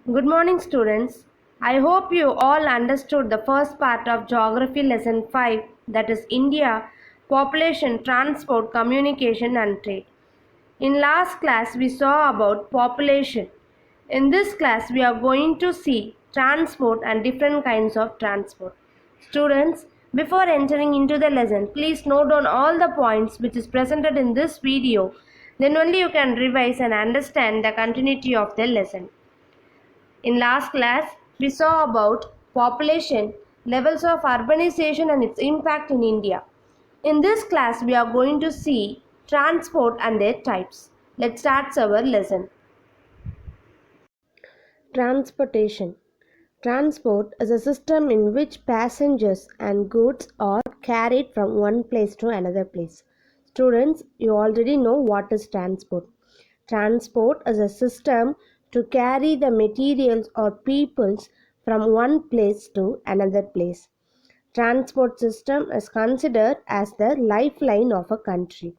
Good morning, students. I hope you all understood the first part of Geography Lesson 5, that is India, Population, Transport, Communication and Trade. In last class, we saw about population. In this class, we are going to see transport and different kinds of transport. Students, before entering into the lesson, please note down all the points which is presented in this video. Then only you can revise and understand the continuity of the lesson. In last class, we saw about population, levels of urbanization and its impact in India. In this class, we are going to see transport and their types. Let's start our lesson. Transportation. Transport is a system in which passengers and goods are carried from one place to another place. Students, you already know what is transport. Transport is a system to carry the materials or peoples from one place to another place. Transport system is considered as the lifeline of a country.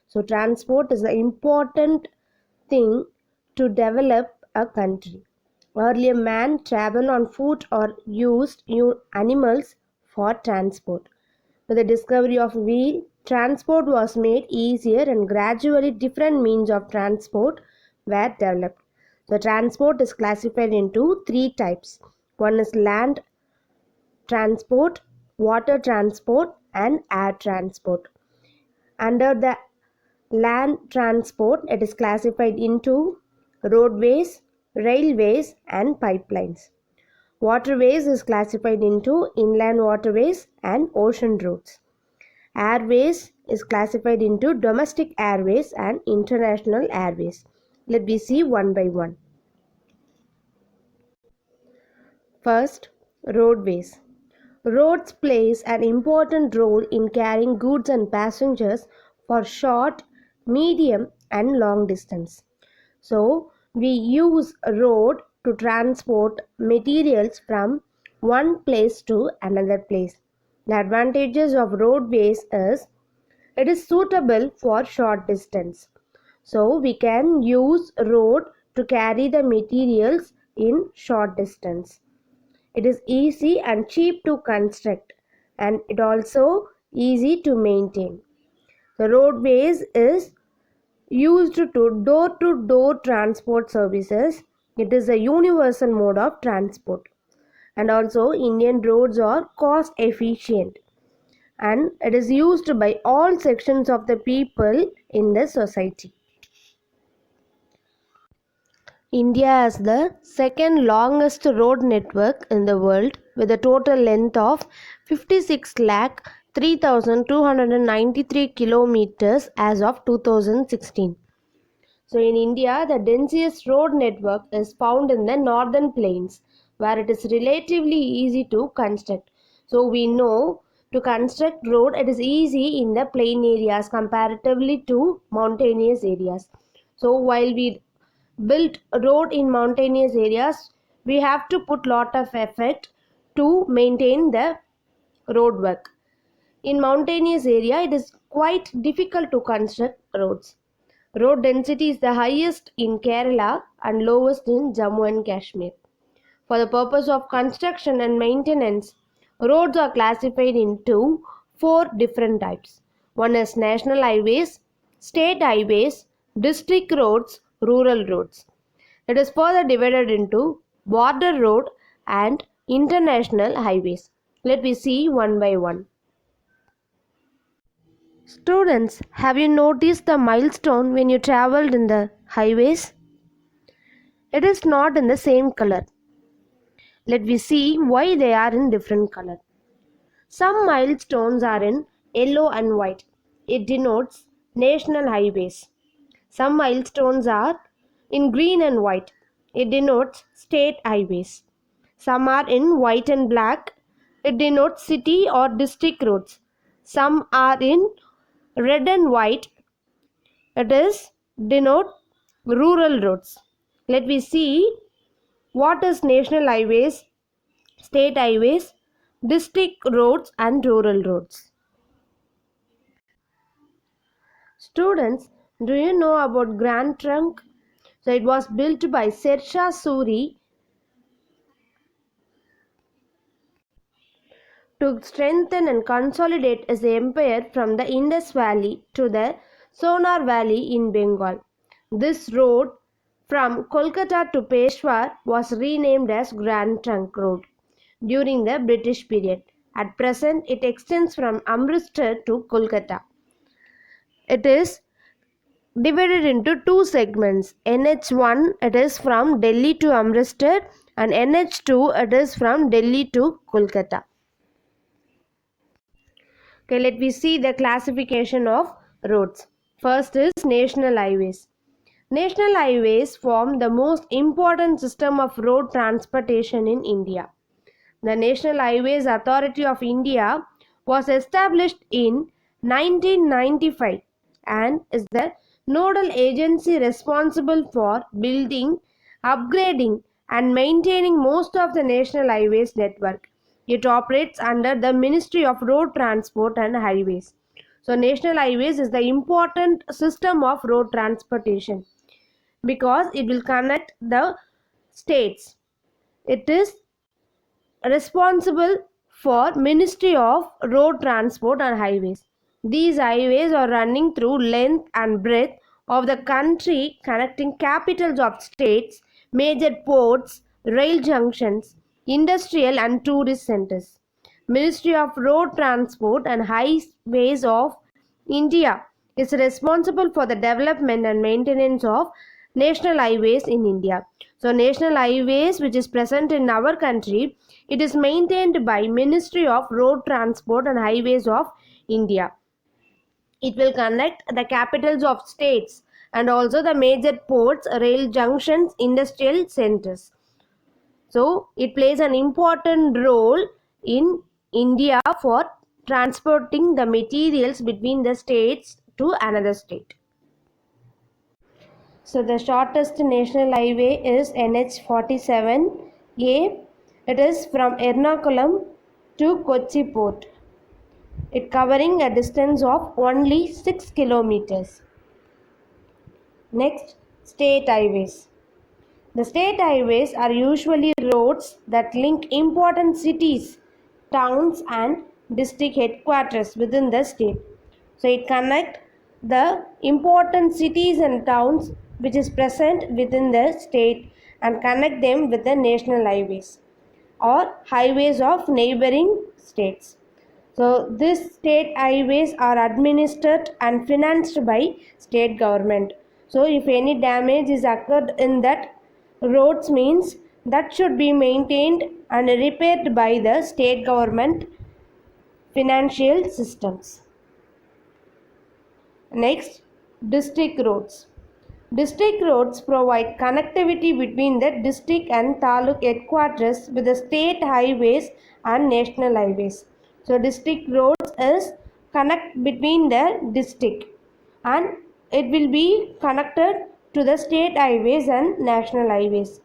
So transport is an important thing to develop a country. Earlier man traveled on foot or used animals for transport. With the discovery of wheel, transport was made easier and gradually different means of transport were developed. The transport is classified into three types. One is land transport, water transport and air transport. Under the land transport, it is classified into roadways, railways and pipelines. Waterways is classified into inland waterways and ocean routes. Airways is classified into domestic airways and international airways. Let me see one by one. First, roadways. Roads plays an important role in carrying goods and passengers for short, medium and long distance. So, we use a road to transport materials from one place to another place. The advantages of roadways is it is suitable for short distance. So, we can use road to carry the materials in short distance. It is easy and cheap to construct and it also easy to maintain. The roadways is used to door-to-door transport services. It is a universal mode of transport. And also Indian roads are cost efficient and it is used by all sections of the people in the society. India has the second longest road network in the world with a total length of 56 lakh 3,293 kilometers as of 2016. So in India, the densest road network is found in the northern plains where it is relatively easy to construct. So we know to construct road it is easy in the plain areas comparatively to mountainous areas. So while we build a road in mountainous areas, we have to put lot of effort to maintain the road work. In mountainous area, it is quite difficult to construct roads. Road density is the highest in Kerala and lowest in Jammu and Kashmir. For the purpose of construction and maintenance, roads are classified into four different types. One is national highways, state highways, district roads, rural roads. It is further divided into border road and international highways. Let me see one by one. Students, have you noticed the milestone when you traveled in the highways? It is not in the same color. Let me see why they are in different color. Some milestones are in yellow and white. It denotes national highways. Some milestones are in green and white. It denotes state highways. Some are in white and black. It denotes city or district roads. Some are in red and white. It is denote rural roads. Let me see what is national highways, state highways, district roads and rural roads. Students, do you know about Grand Trunk? So it was built by Sher Shah Suri to strengthen and consolidate his empire from the Indus Valley to the Sonar Valley in Bengal. This road from Kolkata to Peshawar was renamed as Grand Trunk Road during the British period. At present, it extends from Amritsar to Kolkata. It is divided into two segments. NH1, it is from Delhi to Amritsar, and NH2, it is from Delhi to Kolkata. Okay, let me see the classification of roads. First is national highways. National highways form the most important system of road transportation in India. The National Highways Authority of India was established in 1995 and is the nodal agency responsible for building, upgrading, and maintaining most of the national highways network. It operates under the Ministry of Road Transport and Highways. So, national highways is the important system of road transportation because it will connect the states. It is responsible for Ministry of Road Transport and Highways. These highways are running through length and breadth of the country, connecting capitals of states, major ports, rail junctions, industrial and tourist centers. Ministry of Road Transport and Highways of India is responsible for the development and maintenance of national highways in India. So national highways which is present in our country, it is maintained by Ministry of Road Transport and Highways of India. It will connect the capitals of states and also the major ports, rail junctions, industrial centers. So it plays an important role in India for transporting the materials between the states to another state. So the shortest national highway is NH47A. It is from Ernakulam to Kochi port. It covering a distance of only 6 kilometers. Next, state highways. The state highways are usually roads that link important cities, towns and district headquarters within the state. So it connects the important cities and towns which is present within the state and connect them with the national highways or highways of neighboring states. So these state highways are administered and financed by state government. So if any damage is occurred in that roads means that should be maintained and repaired by the state government financial systems. Next, district roads. District roads provide connectivity between the district and taluk headquarters with the state highways and national highways. So district roads is connect between the district and it will be connected to the state highways and national highways.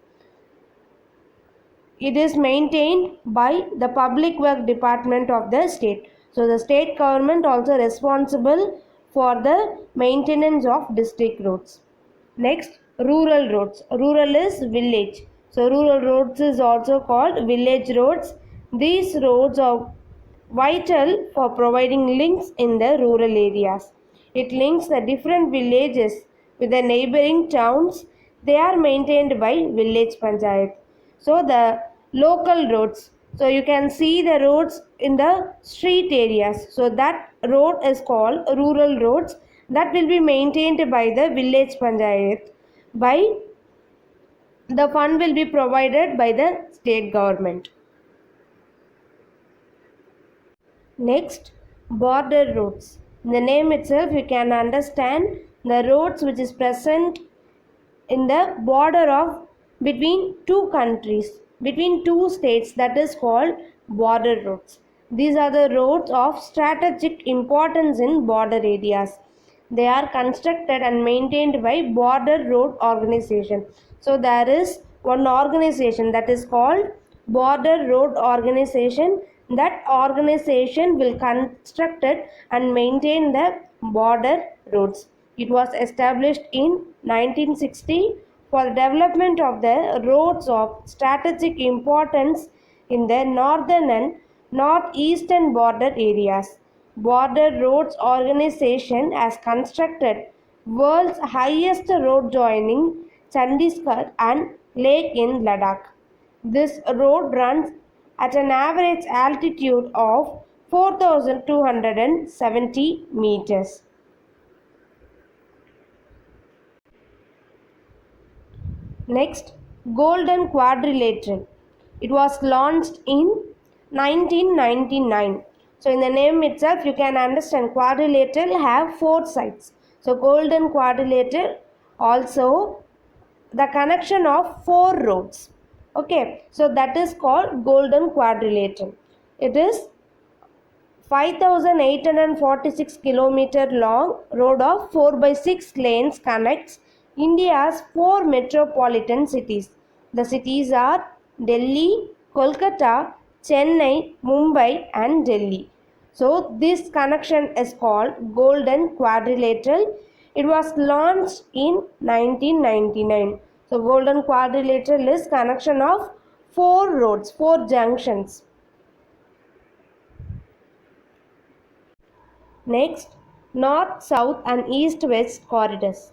It is maintained by the public work department of the state. So the state government also responsible for the maintenance of district roads. Next, rural roads. Rural is village. So rural roads is also called village roads. These roads are vital for providing links in the rural areas. It links the different villages with the neighboring towns. They are maintained by village panchayat. So the local roads. So you can see the roads in the street areas. So that road is called rural roads. That will be maintained by the village panchayat. By the fund will be provided by the state government. Next, border roads. In the name itself you can understand the roads which is present in the border of between two countries, between two states, that is called border roads. These are the roads of strategic importance in border areas. They are constructed and maintained by Border Road Organization. So there is one organization that is called Border Road Organization. That organization will construct it and maintain the border roads. It was established in 1960 for the development of the roads of strategic importance in the northern and northeastern border areas. Border Roads Organization has constructed world's highest road joining Chandigarh and Lake in Ladakh. This road runs at an average altitude of 4,270 meters. Next, Golden Quadrilateral. It was launched in 1999. So in the name itself you can understand quadrilateral have four sides. So Golden Quadrilateral also the connection of four roads. Okay, so that is called Golden Quadrilateral. It is 5,846 km long road of 4 by 6 lanes connects India's four metropolitan cities. The cities are Delhi, Kolkata, Chennai, Mumbai and Delhi. So this connection is called Golden Quadrilateral. It was launched in 1999. So Golden Quadrilateral is connection of four roads, four junctions. Next, North, South and East-West corridors.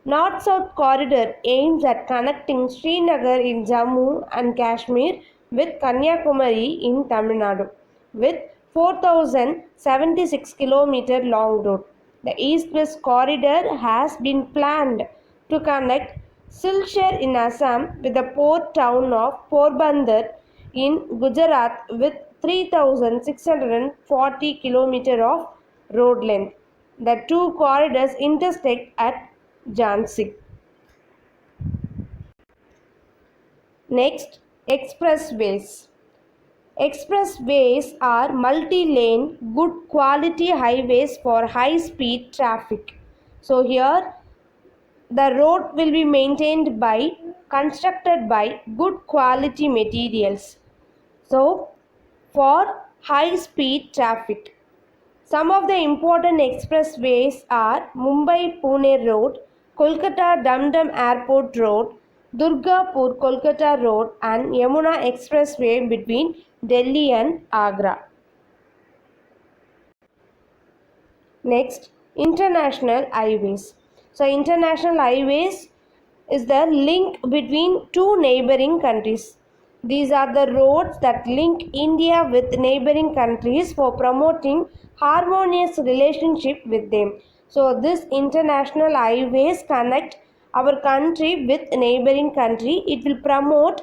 North-South corridor aims at connecting Srinagar in Jammu and Kashmir with Kanyakumari in Tamil Nadu with 4,076 km long road. The East-West corridor has been planned to connect Silchar in Assam with the port town of Porbandar in Gujarat with 3,640 km of road length. The two corridors intersect at Jhansi. Next, expressways. Expressways are multi-lane, good quality highways for high-speed traffic. So here, the road will be constructed by good quality materials. So, for high-speed traffic. Some of the important expressways are Mumbai-Pune Road, Kolkata-Dum Airport Road, Durgapur-Kolkata Road and Yamuna Expressway between Delhi and Agra. Next, international highways. So, international highways is the link between two neighboring countries. These are the roads that link India with neighboring countries for promoting harmonious relationship with them. So this international highways connect our country with neighboring country. It will promote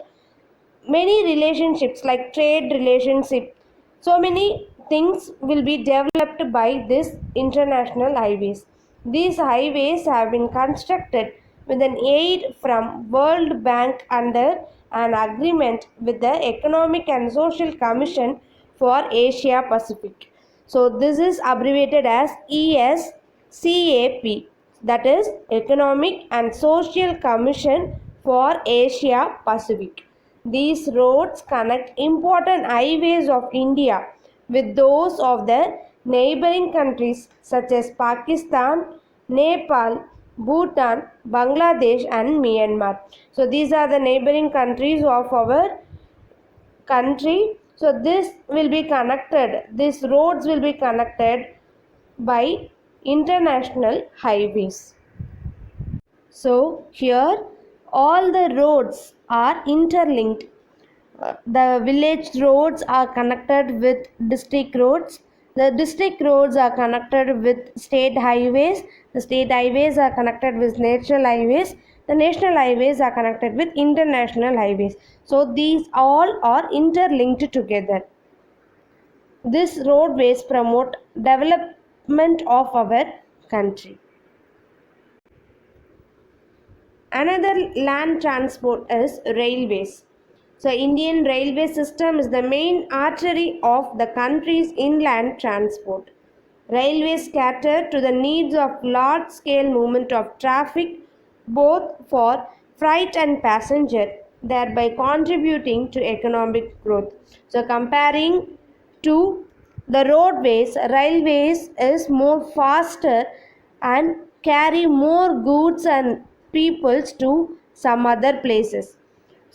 many relationships like trade relationship. So many things will be developed by this international highways. These highways have been constructed with an aid from World Bank under an agreement with the Economic and Social Commission for Asia Pacific. So this is abbreviated as ESCAP, that is Economic and Social Commission for Asia Pacific. These roads connect important highways of India with those of the neighboring countries such as Pakistan, Nepal, Bhutan, Bangladesh and Myanmar. So these are the neighboring countries of our country. So this will be connected, these roads will be connected by international highways. So here all the roads are interlinked. The village roads are connected with district roads. The district roads are connected with state highways. The state highways are connected with national highways. The national highways are connected with international highways. So these all are interlinked together. These roadways promote development of our country. Another land transport is railways. So Indian railway system is the main artery of the country's inland transport. Railways cater to the needs of large scale movement of traffic both for freight and passenger, thereby contributing to economic growth. So comparing to the roadways, railways is more faster and carry more goods and peoples to some other places.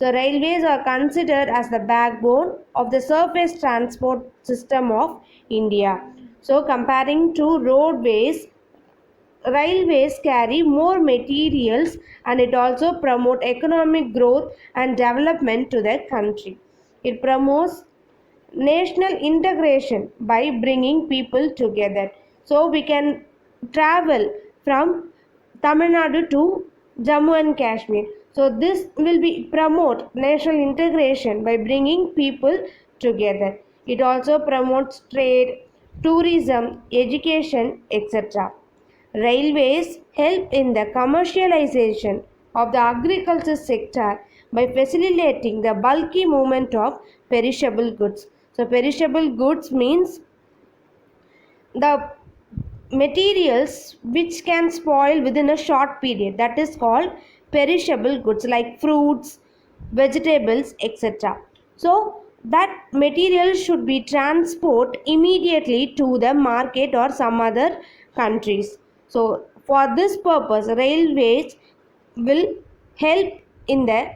So railways are considered as the backbone of the surface transport system of India. So comparing to roadways, railways carry more materials and it also promote economic growth and development to the country. It promotes national integration by bringing people together. So we can travel from Tamil Nadu to Jammu and Kashmir. So this will be promote national integration by bringing people together. It also promotes trade, tourism, education, etc. Railways help in the commercialization of the agriculture sector by facilitating the bulky movement of perishable goods. So perishable goods means the materials which can spoil within a short period, that is called perishable goods like fruits, vegetables, etc. So that material should be transported immediately to the market or some other countries. So for this purpose railways will help in the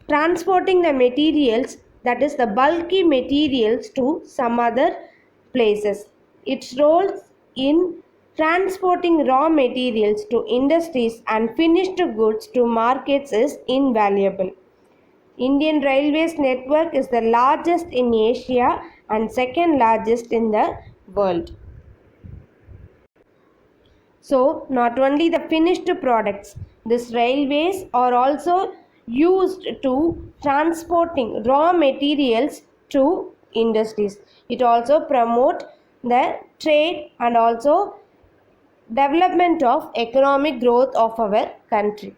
transporting the materials, that is the bulky materials, to some other places. Its role in transporting raw materials to industries and finished goods to markets is invaluable. Indian Railways network is the largest in Asia and second largest in the world. So, not only the finished products, these railways are also used to transporting raw materials to industries. It also promote the trade and also development of economic growth of our country.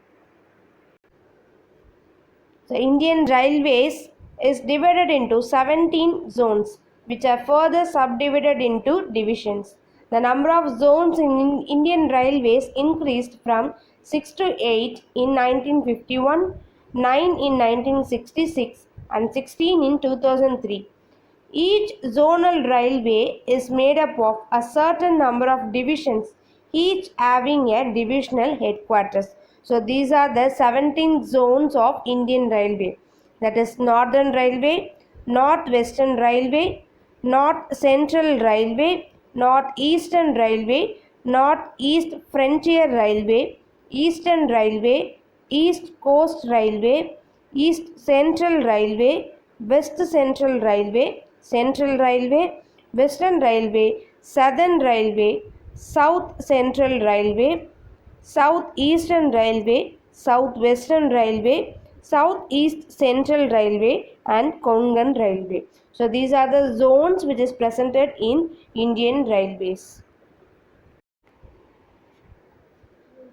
So Indian Railways is divided into 17 zones which are further subdivided into divisions. The number of zones in Indian Railways increased from 6 to 8 in 1951, 9 in 1966 and 16 in 2003. Each zonal railway is made up of a certain number of divisions, each having a divisional headquarters. So these are the 17 zones of Indian Railway. That is Northern Railway, North Western Railway, North Central Railway, North Eastern Railway, North East Frontier Railway, Eastern Railway, East Coast Railway, East Central Railway, West Central Railway, Central Railway, Western Railway, Southern Railway, South Central Railway, South Eastern Railway, South Western Railway, South East Central Railway and Konkan Railway. So these are the zones which is presented in Indian Railways.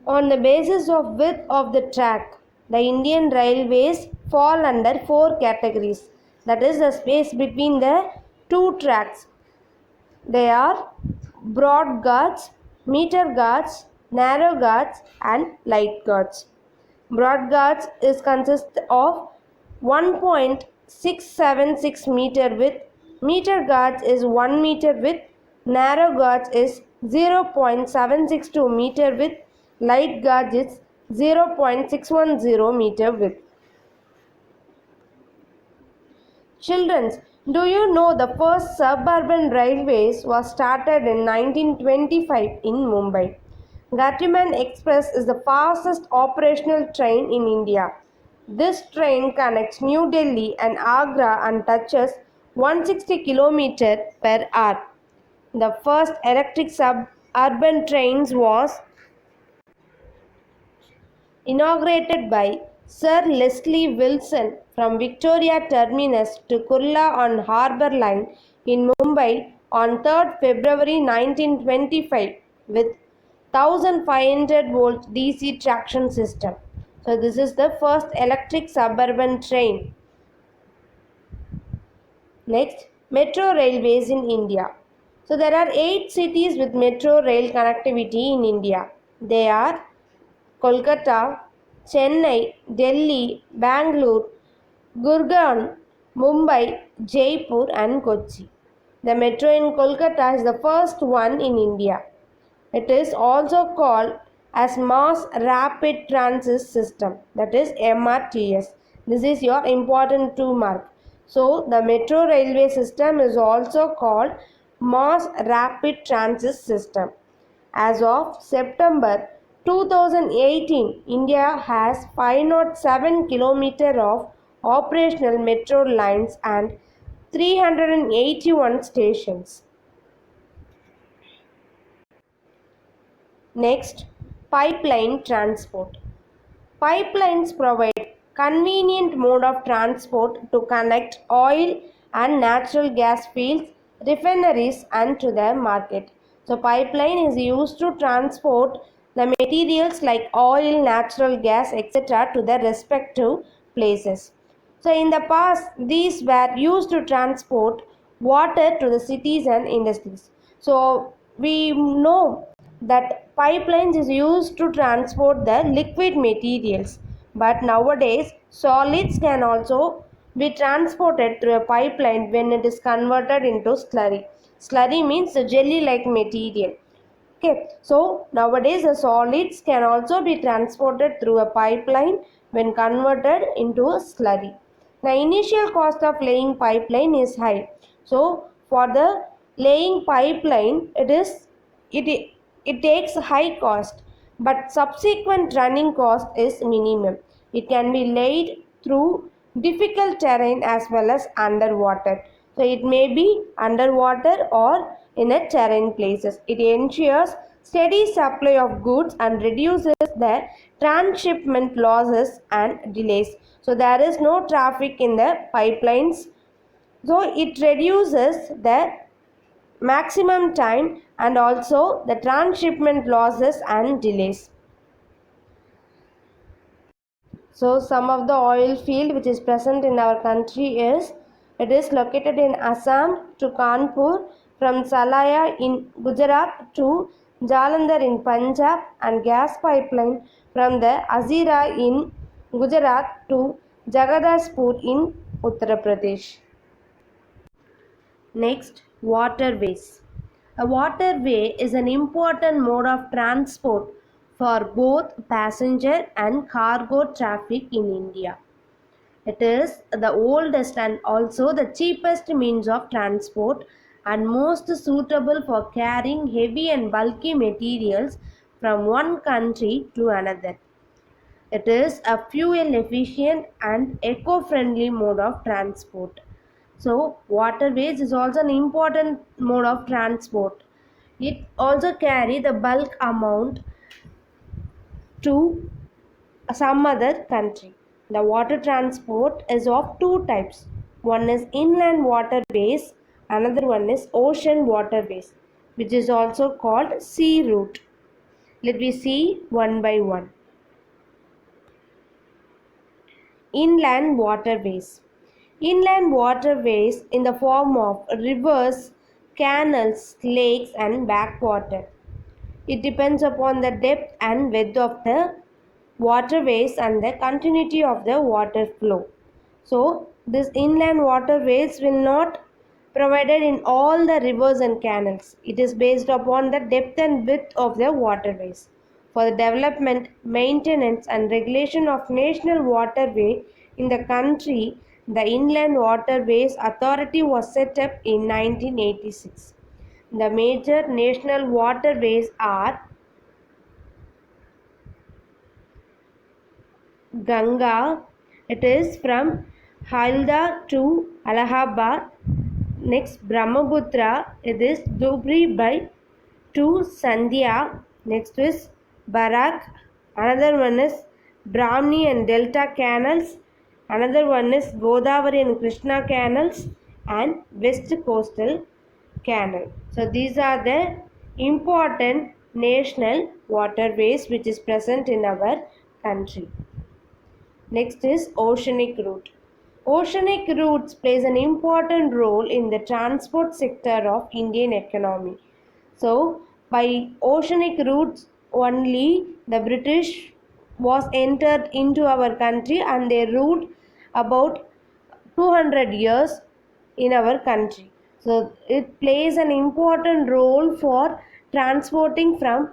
On the basis of width of the track, the Indian Railways fall under four categories. That is the space between the two tracks. They are broad gauge, meter gauge, narrow gauge and light gauge. Broad gauge is consist of 1.676 meter width, meter gauge is 1 meter width, narrow gauge is 0.762 meter width, light gauge is 0.610 meter width. Children, do you know the first suburban railways was started in 1925 in Mumbai? Gatiman Express is the fastest operational train in India. This train connects New Delhi and Agra and touches 160 km per hour. The first electric suburban trains was inaugurated by Sir Leslie Wilson from Victoria Terminus to Kurla on Harbour Line in Mumbai on 3rd February 1925 with 1500 volt DC traction system. So this is the first electric suburban train. Next, metro railways in India. So there are 8 cities with metro rail connectivity in India. They are Kolkata, Chennai, Delhi, Bangalore, Gurgaon, Mumbai, Jaipur and Kochi. The metro in Kolkata is the first one in India. It is also called as Mass Rapid Transit System, that is MRTS. This is your important to mark. So the metro railway system is also called mass rapid transit system. As of September 2018, India has 507 km of operational metro lines and 381 stations. Next, pipeline transport. Pipelines provide convenient mode of transport to connect oil and natural gas fields, refineries and to the market. So pipeline is used to transport the materials like oil, natural gas, etc. to the respective places. So in the past, these were used to transport water to the cities and industries. So we know that pipelines is used to transport the liquid materials, but nowadays solids can also be transported through a pipeline when it is converted into slurry. Slurry means the jelly like material. Okay, so nowadays the solids can also be transported through a pipeline when converted into a slurry. The initial cost of laying pipeline is high. So for the laying pipeline, it it takes high cost, but subsequent running cost is minimum. It can be laid through difficult terrain as well as underwater. So it may be underwater or in a terrain places. It ensures steady supply of goods and reduces the transshipment losses and delays. So there is no traffic in the pipelines. So it reduces the maximum time and also the transshipment losses and delays. So some of the oil field which is present in our country is, it is located in Assam to Kanpur, from Salaya in Gujarat to Jalandhar in Punjab, and gas pipeline from the Azira in Gujarat to Jagadaspur in Uttar Pradesh. Next, waterways. A waterway is an important mode of transport for both passenger and cargo traffic in India. It is the oldest and also the cheapest means of transport and most suitable for carrying heavy and bulky materials from one country to another. It is a fuel efficient and eco-friendly mode of transport. So waterways is also an important mode of transport. It also carry the bulk amount to some other country. The water transport is of two types. One is inland waterways, another one is ocean waterways, which is also called sea route. Let me see one by one. Inland waterways. Inland waterways in the form of rivers, canals, lakes and backwater. It depends upon the depth and width of the waterways and the continuity of the water flow. So this inland waterways will not provided in all the rivers and canals. It is based upon the depth and width of the waterways. For the development, maintenance and regulation of national waterway in the country, the Inland Waterways Authority was set up in 1986. The major national waterways are Ganga, it is from Halda to Allahabad. Next, Brahmaputra, it is Dhubri by to Sandhya. Next is Barak. Another one is Brahmani and Delta canals. Another one is Godavari and Krishna canals and West Coastal Canal. So these are the important national waterways which is present in our country. Next is oceanic route. Oceanic routes plays an important role in the transport sector of Indian economy. So by oceanic routes only the British was entered into our country and they ruled about 200 years in our country. So it plays an important role for transporting from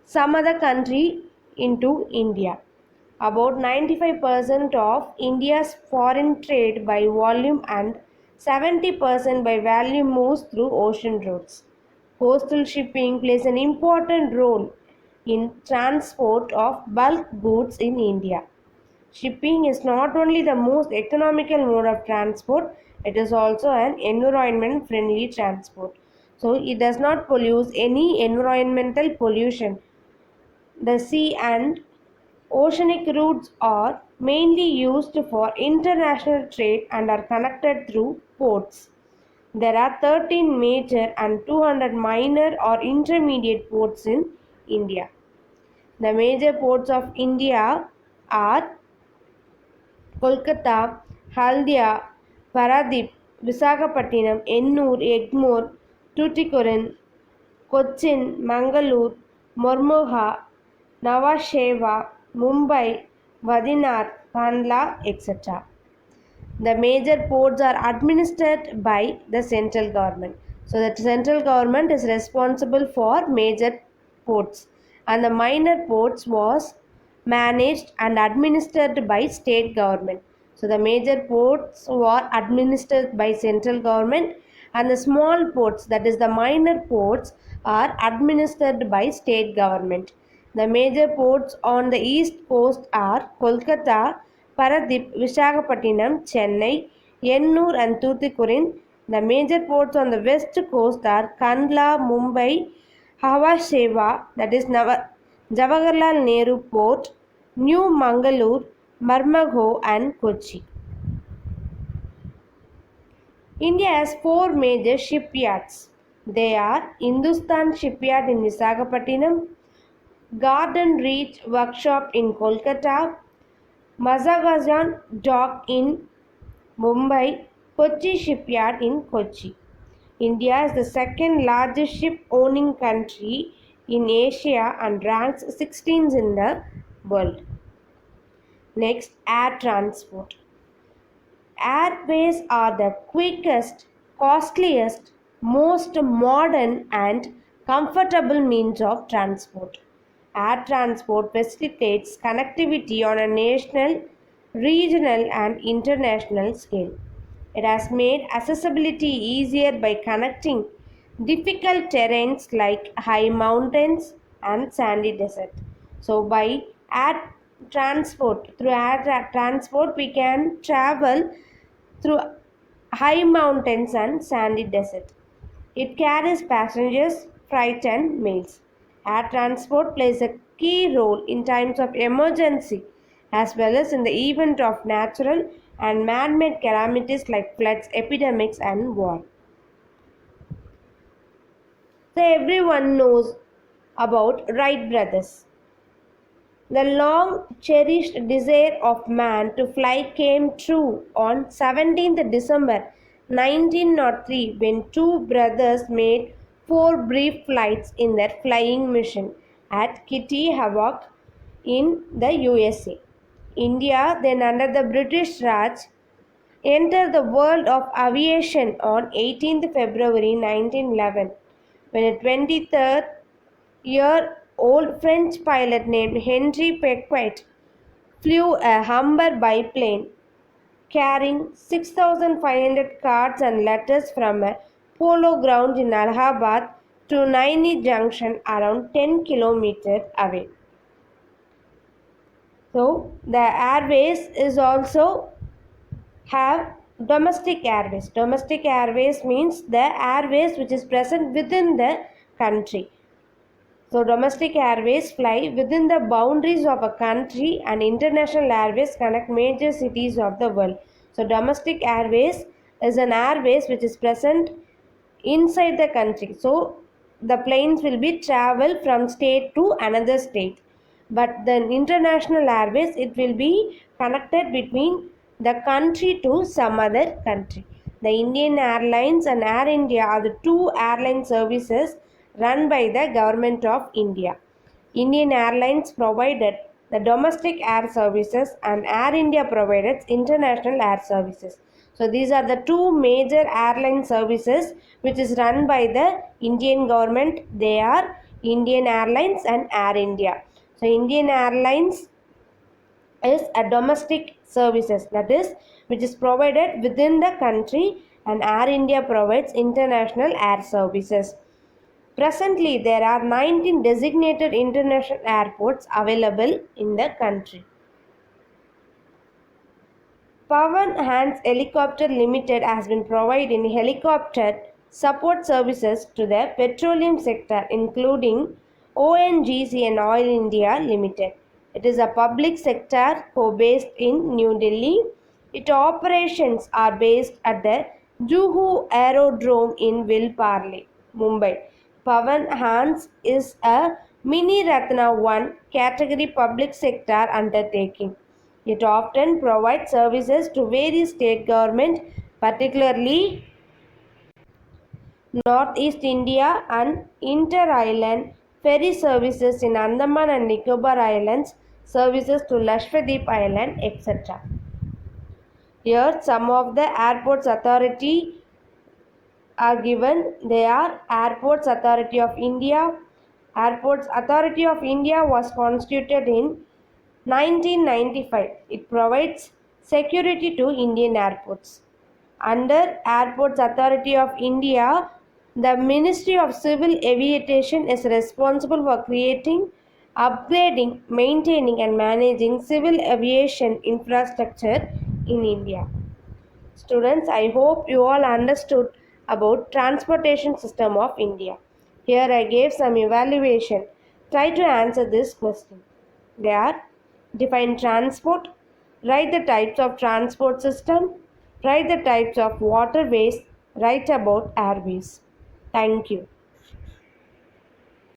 some other country into India. About 95% of India's foreign trade by volume and 70% by value moves through ocean routes. Coastal shipping plays an important role in transport of bulk goods in India. Shipping is not only the most economical mode of transport, it is also an environment friendly transport. So it does not pollute any environmental pollution. The sea and oceanic routes are mainly used for international trade and are connected through ports. There are 13 major and 200 minor or intermediate ports in India. The major ports of India are Kolkata, Haldia, Paradip, Visakhapatnam, Ennur, Egmore, Tuticorin, Cochin, Mangalore, Mormuha, Navasheva, Mumbai, Vadinath, Kandla, etc. The major ports are administered by the central government. So the central government is responsible for major ports and the minor ports was managed and administered by state government. So the major ports were administered by central government and the small ports, that is the minor ports, are administered by state government. The major ports on the east coast are Kolkata, Paradip, Visakhapatnam, Chennai, Ennur and Tuticorin. The major ports on the west coast are Kandla, Mumbai, Hava Sheva, that is Jawaharlal Nehru Port, New Mangalore, Marmagao and Kochi. India has four major shipyards. They are Hindustan Shipyard in Visakhapatnam, Garden Reach Workshop in Kolkata, Mazagaon Dock in Mumbai, Kochi Shipyard in Kochi. India is the second largest ship owning country in Asia and ranks 16th in the world. Next, air transport. Airways are the quickest, costliest, most modern and comfortable means of transport. Air transport facilitates connectivity on a national, regional and international scale. It has made accessibility easier by connecting difficult terrains like high mountains and sandy desert. So by air transport we can travel through high mountains and sandy desert. It carries passengers, freight and mails. Air transport plays a key role in times of emergency as well as in the event of natural and man-made calamities like floods, epidemics and war. So everyone knows about Wright brothers. The long cherished desire of man to fly came true on 17th December 1903 when two brothers made four brief flights in their flying mission at Kitty Hawk in the USA. India, then under the British Raj, entered the world of aviation on 18th February 1911 when a 23-year-old French pilot named Henri Becquet flew a Humber biplane carrying 6,500 cards and letters from a polo ground in Allahabad to Naini Junction around 10 kilometers away. So the airways is also have domestic airways. Domestic airways means the airways which is present within the country. So domestic airways fly within the boundaries of a country and international airways connect major cities of the world. So domestic airways is an airways which is present inside the country. So the planes will be travel from state to another state. But the international airways it will be connected between the country to some other country. The Indian Airlines and Air India are the two airline services run by the Government of India. Indian Airlines provided the domestic air services and Air India provided international air services. So these are the two major airline services which is run by the Indian government. They are Indian Airlines and Air India. So Indian Airlines is a domestic services, that is, which is provided within the country, and Air India provides international air services. Presently, there are 19 designated international airports available in the country. Pawan Hans Helicopter Limited has been providing helicopter support services to the petroleum sector, including ONGC and Oil India Limited. It is a public sector co-based in New Delhi. Its operations are based at the Juhu Aerodrome in Vilparle, Mumbai. Pawan Hans is a Mini Ratna 1 category public sector undertaking. It often provides services to various state governments, particularly Northeast India and inter-island ferry services in Andaman and Nicobar Islands, services to Lakshadweep Island, etc. Here, some of the airports authority are given. They are Airports Authority of India. Airports Authority of India was constituted in 1995. It provides security to Indian airports. Under Airports Authority of India, the Ministry of Civil Aviation is responsible for creating, upgrading, maintaining and managing civil aviation infrastructure in India. Students, I hope you all understood about transportation system of India. Here I gave some evaluation. Try to answer this question. They are: define transport, write the types of transport system, write the types of waterways, write about airways. Thank you.